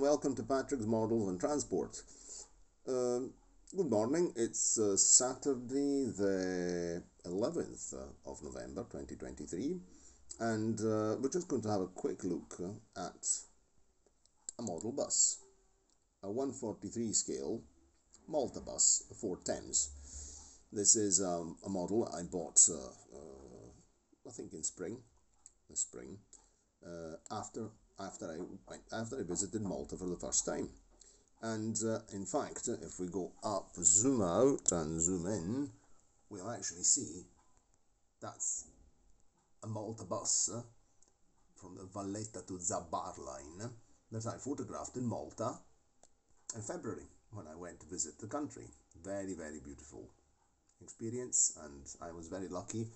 welcome to Patrick's Models and Transport. Good morning, it's Saturday the 11th of November 2023 and we're just going to have a quick look at a model bus, a 143 scale Malta bus for Thames. This is a model I bought I think this spring, after I visited Malta for the first time. And in fact, if we go up, zoom out and zoom in, we'll actually see that's a Malta bus from the Valletta to Zabar line that I photographed in Malta in February when I went to visit the country. Very, very beautiful experience, and I was very lucky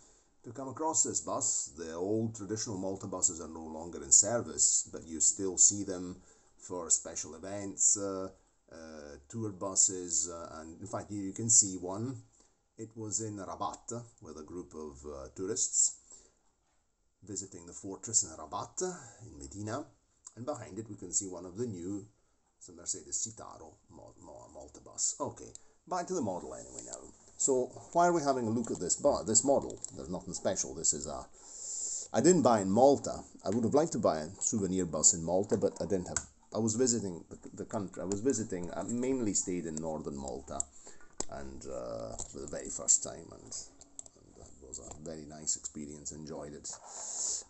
to come across this bus. The old traditional Malta buses are no longer in service, but you still see them for special events, tour buses, and in fact you can see one. It was in Rabat with a group of tourists visiting the fortress in Rabat in Medina, and behind it we can see one of the new Mercedes Citaro Malta bus. Okay, back to the model anyway now. So why are we having a look at this model? There's nothing special. This is I didn't buy in Malta. I would have liked to buy a souvenir bus in Malta, but I didn't have. I was visiting the country. I mainly stayed in northern Malta, and for the very first time, and it was a very nice experience. Enjoyed it.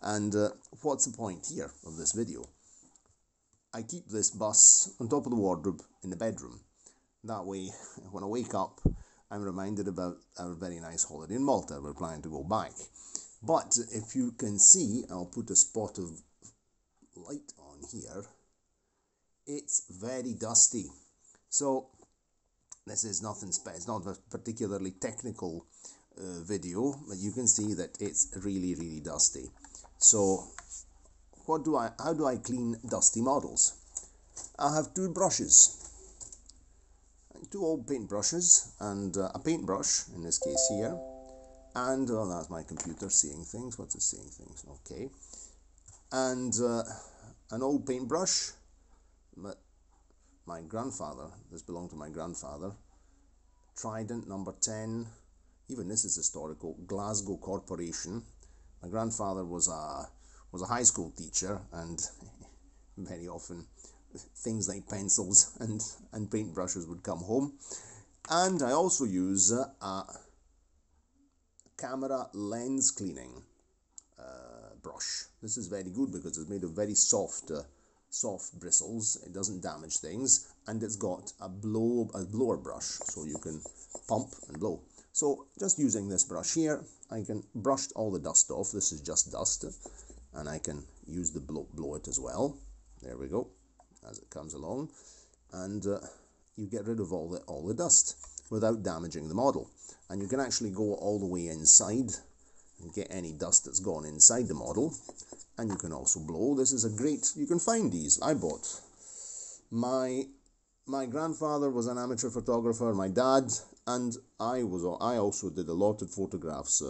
And what's the point here of this video? I keep this bus on top of the wardrobe in the bedroom. That way, when I wake up, I'm reminded about our very nice holiday in Malta. We're planning to go back. But if you can see, I'll put a spot of light on here. It's very dusty. So this is nothing special. It's not a particularly technical video, but you can see that it's really, really dusty. So how do I clean dusty models? I have two brushes. Two old paint brushes and a paintbrush in this case here, and that's my computer seeing things. What's it seeing things? Okay, and an old paintbrush. But my grandfather, this belonged to my grandfather. Trident number 10. Even this is historical. Glasgow Corporation. My grandfather was a high school teacher, and very often things like pencils and paintbrushes would come home. And I also use a camera lens cleaning brush. This is very good because it's made of very soft bristles. It doesn't damage things, and it's got a blower brush, so you can pump and blow. So just using this brush here, I can brush all the dust off. This is just dust, and I can use the blow it as well. There we go, as it comes along, and you get rid of all the dust without damaging the model. And you can actually go all the way inside and get any dust that's gone inside the model, and you can also blow. This is a great, you can find these. I bought, my grandfather was an amateur photographer, my dad, and I also did a lot of photographs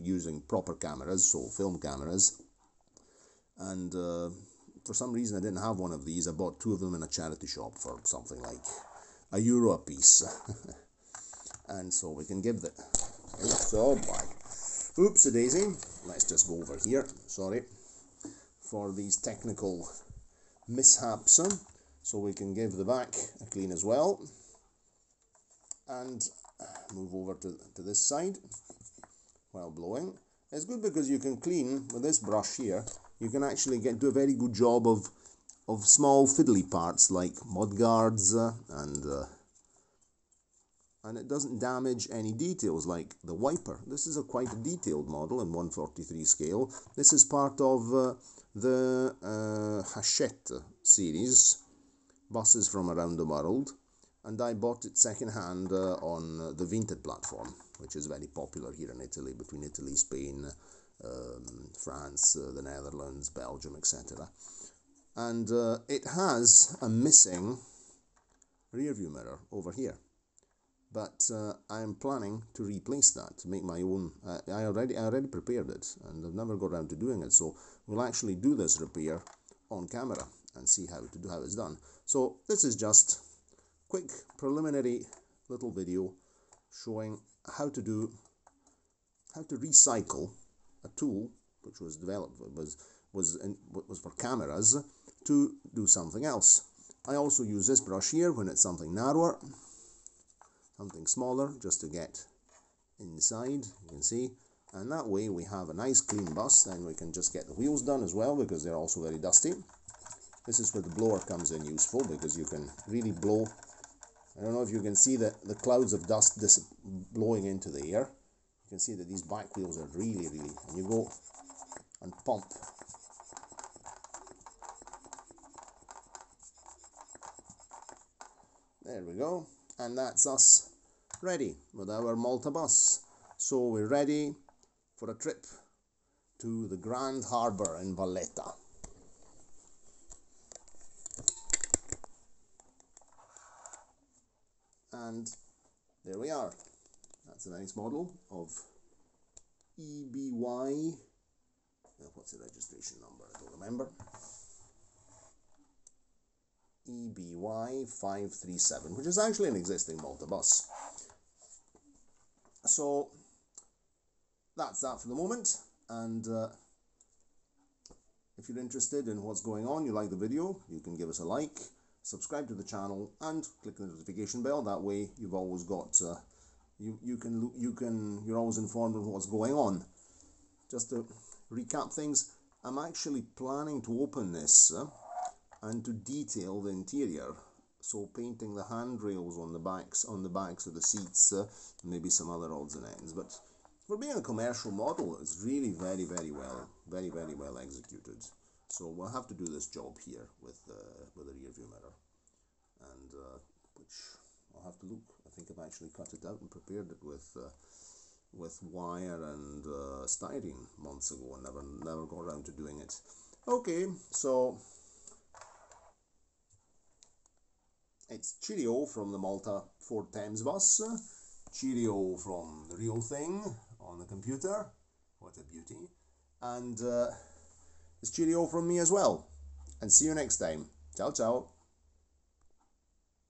using proper cameras, so film cameras, and for some reason I didn't have one of these. I bought two of them in a charity shop for something like €1 a piece. And so we can give that. So oops a daisy. Let's just go over here. Sorry for these technical mishaps. So we can give the back a clean as well. And move over to this side while blowing. It's good because you can clean with this brush here. You can actually do a very good job of small fiddly parts like mudguards and it doesn't damage any details like the wiper. This is quite a detailed model in 143 scale. This is part of the Hachette series, buses from around the world, and I bought it second-hand on the Vinted platform, which is very popular here in Italy, between Italy, Spain, France, the Netherlands, Belgium, etc. And it has a missing rear view mirror over here, but I am planning to replace that, to make my own. I already prepared it, and I've never got around to doing it, so we'll actually do this repair on camera, and see how it's done. So this is just quick preliminary little video showing how to recycle a tool which was developed was for cameras to do something else. I also use this brush here when it's something narrower, something smaller, just to get inside, you can see, and that way we have a nice clean bus. Then we can just get the wheels done as well, because they're also very dusty. This is where the blower comes in useful, because you can really blow. I don't know if you can see the clouds of dust blowing into the air. You can see that these back wheels are really, and you go and pump. There we go, and that's us ready with our Malta bus. So we're ready for a trip to the Grand Harbour in Valletta. And there we are. That's a nice model of EBY. What's the registration number? I don't remember. EBY 537, which is actually an existing Malta bus. So that's that for the moment. And if you're interested in what's going on, you like the video, you can give us a like, subscribe to the channel, and click the notification bell. That way you've always got you're always informed of what's going on. Just to recap things, I'm actually planning to open this and to detail the interior, so painting the handrails on the backs of the seats, maybe some other odds and ends. But for being a commercial model, it's really very well executed. So we'll have to do this job here with a rear view mirror, and which I'll have to look. I think I've actually cut it out and prepared it with wire and styrene months ago, and never got around to doing it. Okay, so it's cheerio from the Malta Ford Thames bus, cheerio from the real thing on the computer, what a beauty, and it's cheerio from me as well, and see you next time. Ciao ciao.